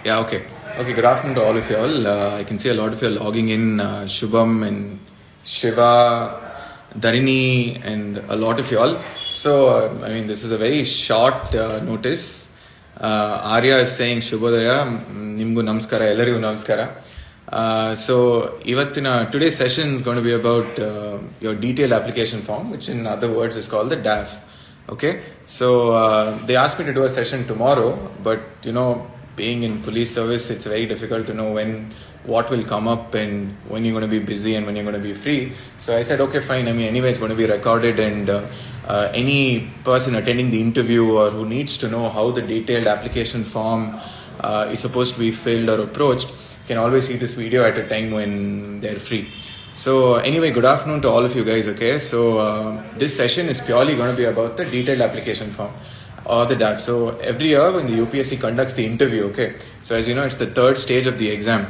Yeah, okay. Okay, good afternoon to all of you all. I can see a lot of you are logging in, Shubham and Shiva, Dharini, and a lot of you all. So, this is a very short notice. Arya is saying Shubhodaya, Nimgu Namaskara, Ellarigu Namaskara. Today's session is going to be about your detailed application form, which in other words is called the DAF. Okay, so they asked me to do a session tomorrow, but being in police service, it's very difficult to know what will come up and when you're going to be busy and when you're going to be free. So I said, okay, fine. Anyway, it's going to be recorded, and any person attending the interview or who needs to know how the detailed application form is supposed to be filled or approached can always see this video at a time when they're free. So anyway, good afternoon to all of you guys. Okay, so this session is purely going to be about the detailed application form or the DAF. So every year when the UPSC conducts the interview, okay, so as you know, it's the third stage of the exam.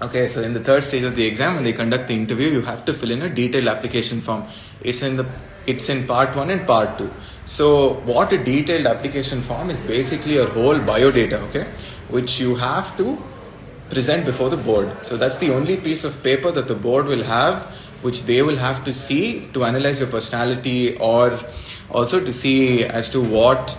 Okay, so in the third stage of the exam, when they conduct the interview, you have to fill in a detailed application form. It's in part 1 and part 2. So what a detailed application form is basically your whole biodata, okay, which you have to present before the board. So that's the only piece of paper that the board will have, which they will have to see to analyze your personality, or also to see as to what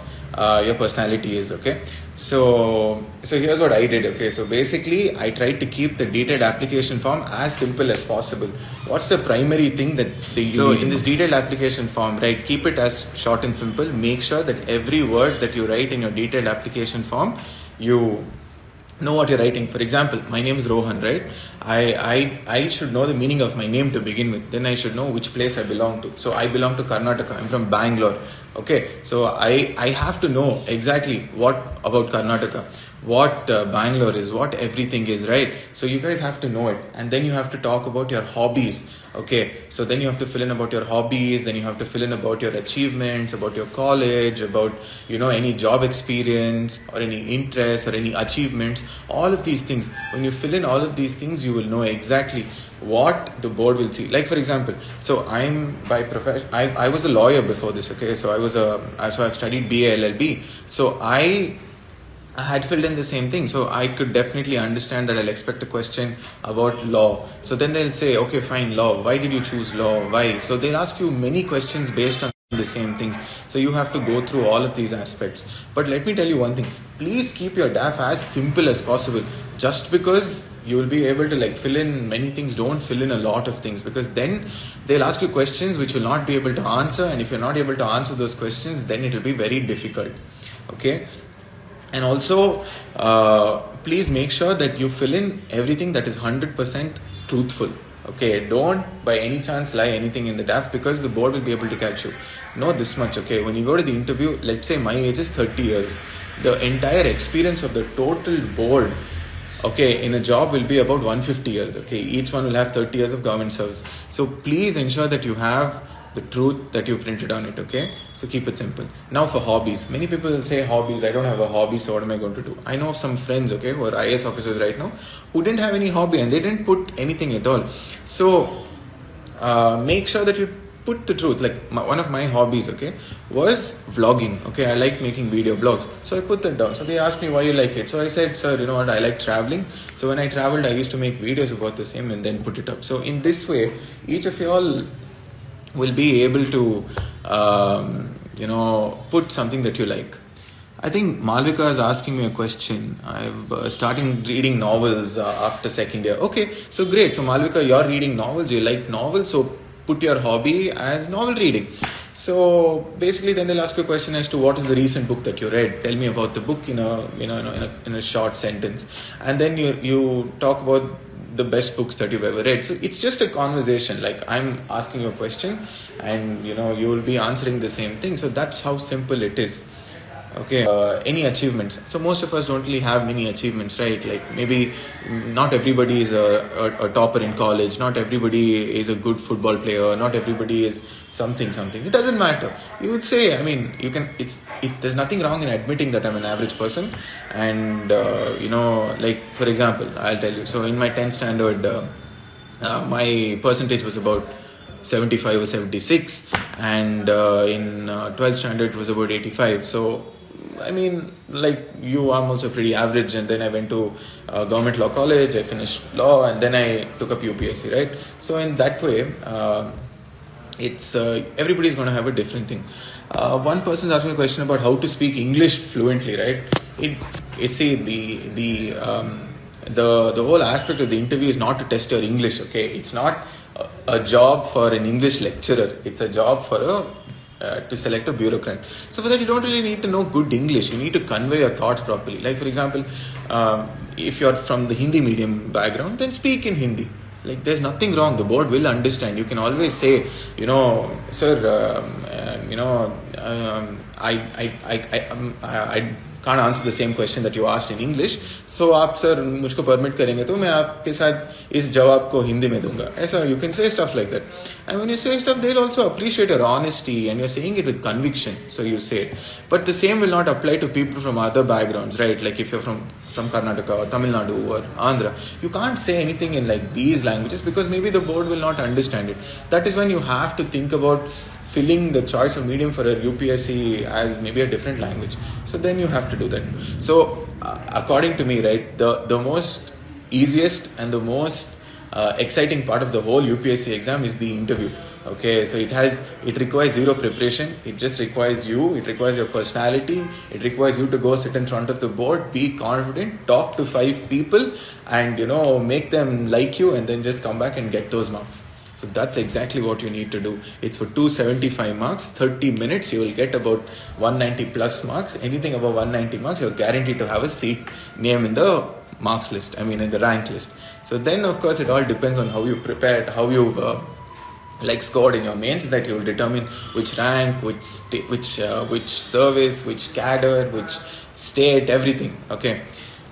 your personality is. Okay, so here's what I did. Okay, so basically I tried to keep the detailed application form as simple as possible. What's the primary thing that in this detailed application form, right, keep it as short and simple. Make sure that every word that you write in your detailed application form, you know what you're writing. For example, my name is Rohan, right? I should know the meaning of my name to begin with. Then I should know which place I belong to. So I belong to Karnataka. I'm from Bangalore. Okay, so I have to know exactly what about Karnataka, what Bangalore is, what everything is, right? So you guys have to know it, and then you have to talk about your hobbies. Okay, so then you have to fill in about your hobbies, then you have to fill in about your achievements, about your college, about any job experience or any interests or any achievements, all of these things. When you fill in all of these things, you will know exactly what the board will see. Like for example, so I'm by profession, I was a lawyer before this. Okay, so I've studied BA LLB. So I had filled in the same thing. So I could definitely understand that I'll expect a question about law. So then they'll say, okay, fine, law. Why did you choose law? Why? So they'll ask you many questions based on the same things. So you have to go through all of these aspects. But let me tell you one thing. Please keep your DAF as simple as possible. Just because you will be able to fill in many things, don't fill in a lot of things, because then they'll ask you questions which you'll not be able to answer. And if you're not able to answer those questions, then it will be very difficult. Okay. And also, please make sure that you fill in everything that is 100% truthful. Okay, don't by any chance lie anything in the DAF, because the board will be able to catch you. Know this much, okay? When you go to the interview, let's say my age is 30 years. The entire experience of the total board, okay, in a job will be about 150 years. Okay, each one will have 30 years of government service. So please ensure that you have the truth that you printed on it. Okay, so keep it simple. Now for hobbies, many people will say hobbies, I don't have a hobby, so what am I going to do? I know some friends, okay, who are IS officers right now, who didn't have any hobby and they didn't put anything at all. So make sure that you put the truth. One of my hobbies, okay, was vlogging. Okay, I like making video blogs, so I put that down. So they asked me why you like it. So I said, sir, you know what, I like traveling. So when I traveled, I used to make videos about the same and then put it up. So in this way, each of you all will be able to put something that you like. I think Malvika is asking me a question. I've started reading novels after second year. Okay, so great. So Malvika, you're reading novels, you like novels, so put your hobby as novel reading. So basically then they'll ask you a question as to what is the recent book that you read. Tell me about the book in a short sentence. And then you talk about the best books that you've ever read. So it's just a conversation. I'm asking you a question and you will be answering the same thing. So that's how simple it is. Okay, any achievements. So most of us don't really have many achievements, right? Maybe not everybody is a topper in college. Not everybody is a good football player. Not everybody is something. It doesn't matter. You would say, you can. There's nothing wrong in admitting that I'm an average person. And for example, I'll tell you. So in my 10th standard, my percentage was about 75 or 76, and in 12th standard it was about 85. So I mean, like you, I'm also pretty average, and then I went to government law college, I finished law, and then I took up UPSC, right? So in that way, it's everybody's going to have a different thing. One person asked me a question about how to speak English fluently, right? It see the whole aspect of the interview is not to test your English, okay? It's not a job for an English lecturer. It's a job for to select a bureaucrat. So for that, you don't really need to know good English. You need to convey your thoughts properly. Like for example, if you're from the Hindi medium background, then speak in Hindi. Like there's nothing wrong. The board will understand. You can always say, sir, I can't answer the same question that you asked in English. So आप sir मुझको permit करेंगे तो मैं आपके साथ इस जवाब को हिंदी में दूंगा. ऐसा you can say stuff like that. And when you say stuff, they'll also appreciate your honesty and you're saying it with conviction. So you say it. But the same will not apply to people from other backgrounds, right? Like if you're from Karnataka or Tamil Nadu or Andhra, you can't say anything in like these languages because maybe the board will not understand it. That is when you have to think about filling the choice of medium for a UPSC as maybe a different language. So then you have to do that. So according to me, right, the most easiest and the most exciting part of the whole UPSC exam is the interview. Okay, so it requires zero preparation. It just requires you. It requires your personality. It requires you to go sit in front of the board, be confident, talk to 5 people, and make them like you, and then just come back and get those marks. So that's exactly what you need to do. It's for 275 marks, 30 minutes. You will get about 190 plus marks. Anything above 190 marks, you're guaranteed to have a seat name in the marks list. I mean, in the rank list. So then, of course, it all depends on how you've prepared, how you've scored in your mains, that you will determine which rank, which service, which cadre, which state, everything. Okay.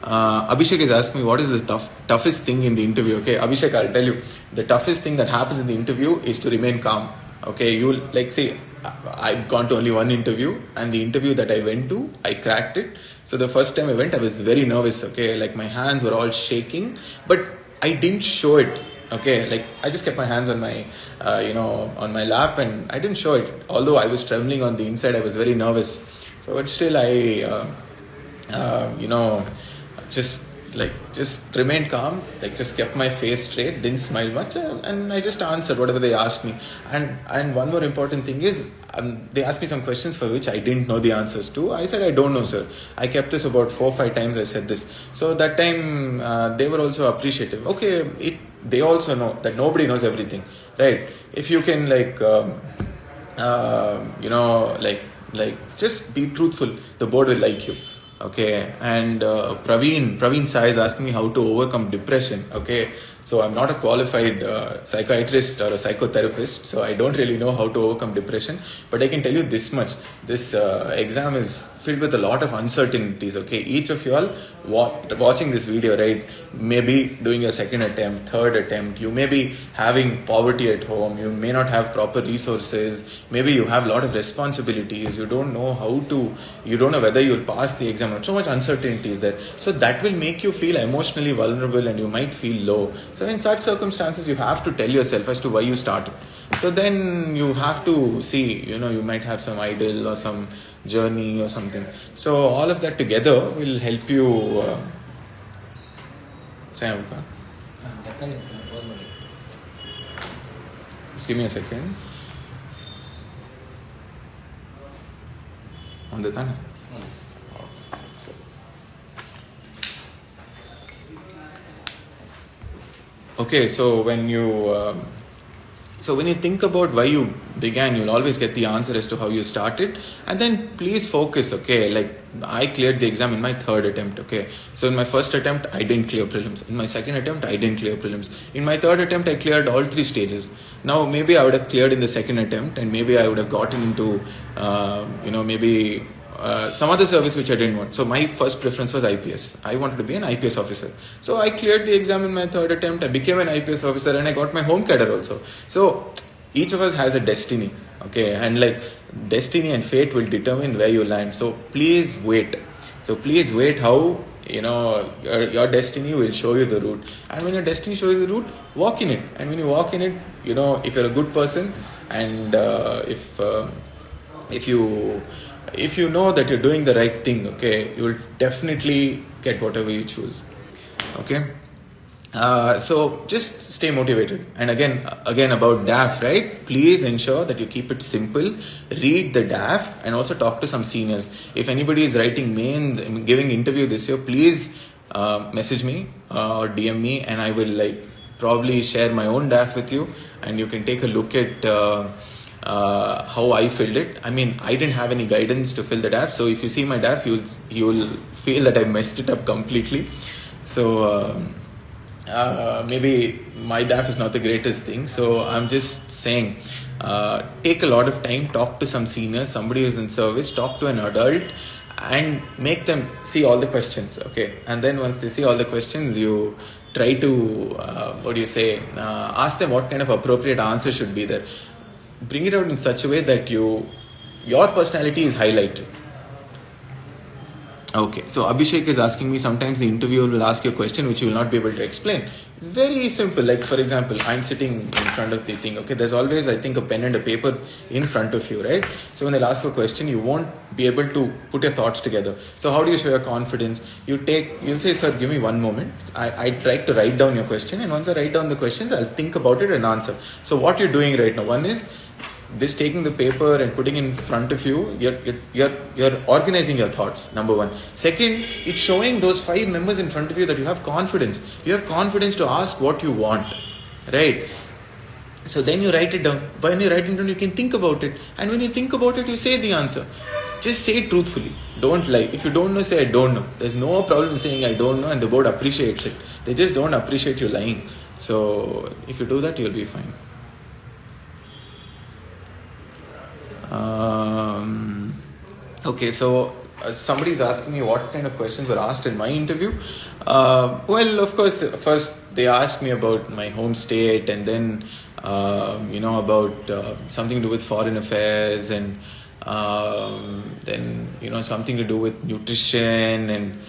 Abhishek has asked me what is the toughest thing in the interview. Okay, Abhishek, I'll tell you, the toughest thing that happens in the interview is to remain calm. Okay, you'll say I've gone to only one interview, and the interview that I went to, I cracked it. So the first time I went, I was very nervous. Okay, like my hands were all shaking, but I didn't show it. Okay, like I just kept my hands on my on my lap, and I didn't show it. Although I was trembling on the inside, I was very nervous. So but still I just remained calm, like just kept my face straight, didn't smile much, and I just answered whatever they asked me. And one more important thing is, they asked me some questions for which I didn't know the answers to. I said, I don't know, sir. I kept this about 4 or 5 times. I said this. So that time they were also appreciative. Okay, they also know that nobody knows everything, right? If you can just be truthful, the board will like you. Okay, and Praveen Sai is asking me how to overcome depression. Okay, so I'm not a qualified psychiatrist or a psychotherapist, so I don't really know how to overcome depression, but I can tell you this much: this exam is filled with a lot of uncertainties. Okay, each of you all watching this video, right, maybe doing a second attempt, third attempt, you may be having poverty at home, you may not have proper resources, maybe you have a lot of responsibilities, you don't know whether you'll pass the exam, so much uncertainty is there. So that will make you feel emotionally vulnerable and you might feel low. So in such circumstances, you have to tell yourself as to why you started. So then you have to see, you might have some idol or some journey or something. So all of that together will help you. Just give me a second. Okay, so when you think about why you began, you'll always get the answer as to how you started. And then please focus, okay? Like I cleared the exam in my 3rd attempt, okay? So in my first attempt, I didn't clear prelims. In my second attempt, I didn't clear prelims. In my 3rd attempt, I cleared all 3 stages. Now, maybe I would have cleared in the second attempt, and maybe I would have gotten into, some other service which I didn't want. So my first preference was IPS. I wanted to be an IPS officer. So I cleared the exam in my 3rd attempt. I became an IPS officer and I got my home cadre also. So each of us has a destiny, okay? And like destiny and fate will determine where you land. So please wait. How, your destiny will show you the route. And when your destiny shows you the route, walk in it. And when you walk in it, if you're a good person and if you if you know that you're doing the right thing, okay, you will definitely get whatever you choose. Okay. So just stay motivated. And again about DAF, right? Please ensure that you keep it simple. Read the DAF and also talk to some seniors. If anybody is writing mains and giving interview this year, please message me or DM me, and I will probably share my own DAF with you, and you can take a look at how I filled it. I mean, I didn't have any guidance to fill the DAF, so if you see my DAF, you'll feel that I messed it up completely. So maybe my DAF is not the greatest thing, so I'm just saying, take a lot of time, talk to some seniors, somebody who's in service, talk to an adult, and make them see all the questions, okay? And then once they see all the questions, you try to ask them what kind of appropriate answer should be there. Bring it out in such a way that your personality is highlighted. Okay, so Abhishek is asking me, sometimes the interviewer will ask you a question which you will not be able to explain. It's very simple. Like, for example, I'm sitting in front of the thing, okay? There's always, I think, a pen and a paper in front of you, right? So when they'll ask you a question, you won't be able to put your thoughts together. So how do you show your confidence? You'll say, sir, give me one moment. I'd like to write down your question, and once I write down the questions, I'll think about it and answer. So what you're doing right now, one is this, taking the paper and putting in front of you, you're organizing your thoughts, number one. Second, it's showing those 5 members in front of you that you have confidence. You have confidence to ask what you want, right? So then you write it down. When you write it down, you can think about it. And when you think about it, you say the answer. Just say it truthfully. Don't lie. If you don't know, say I don't know. There's no problem saying I don't know, and the board appreciates it. They just don't appreciate you lying. So if you do that, you'll be fine. Okay, so somebody is asking me what kind of questions were asked in my interview. Well, of course, first they asked me about my home state, and then about something to do with foreign affairs, and then something to do with nutrition and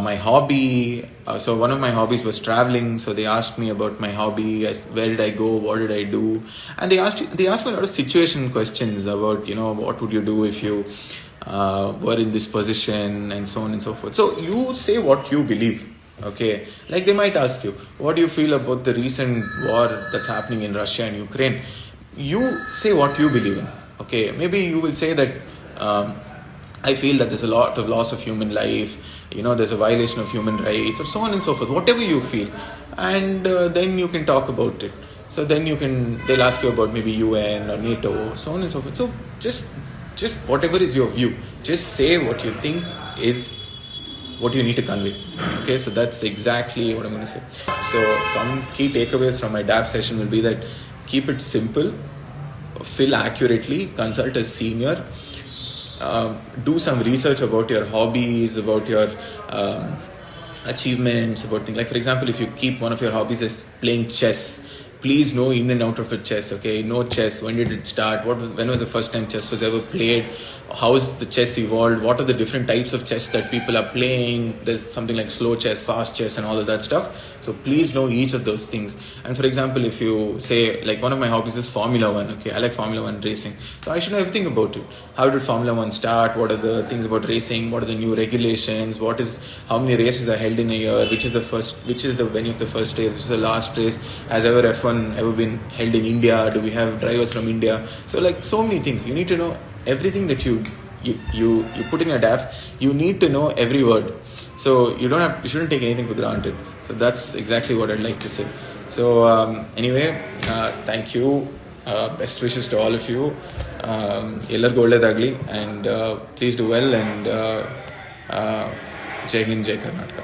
my hobby. So one of my hobbies was traveling, so they asked me about my hobby, where did I go, what did I do, and they asked me a lot of situation questions about what would you do if you were in this position, and so on and so forth. So you say what you believe, okay? Like, they might ask you, what do you feel about the recent war that's happening in Russia and Ukraine? You say what you believe in, okay? Maybe you will say that I feel that there's a lot of loss of human life, there's a violation of human rights, or so on and so forth, whatever you feel. And then you can talk about it. So then they'll ask you about maybe UN or NATO, so on and so forth. So just whatever is your view, just say what you think is what you need to convey. Okay, so that's exactly what I'm going to say. So some key takeaways from my DAF session will be that keep it simple, fill accurately, consult a senior, do some research about your hobbies, about your achievements, about things like, for example, if you keep one of your hobbies as playing chess, please know in and out of a chess, okay? Know chess. When did it start? When was the first time chess was ever played? How has the chess evolved? What are the different types of chess that people are playing? There's something like slow chess, fast chess, and all of that stuff. So please know each of those things. And for example, if you say, like, one of my hobbies is Formula 1, okay? I like Formula 1 racing. So I should know everything about it. How did Formula 1 start? What are the things about racing? What are the new regulations? How many races are held in a year? Which is the venue of the first race? Which is the last race? Has F1 ever been held in India? Do we have drivers from India? So, like, so many things. You need to know everything that you put in your DAF. You need to know every word. So you shouldn't take anything for granted. So that's exactly what I'd like to say. So anyway, thank you. Best wishes to all of you. Ellargu olledagli, and please do well, and Jai Hind, Jai Karnataka.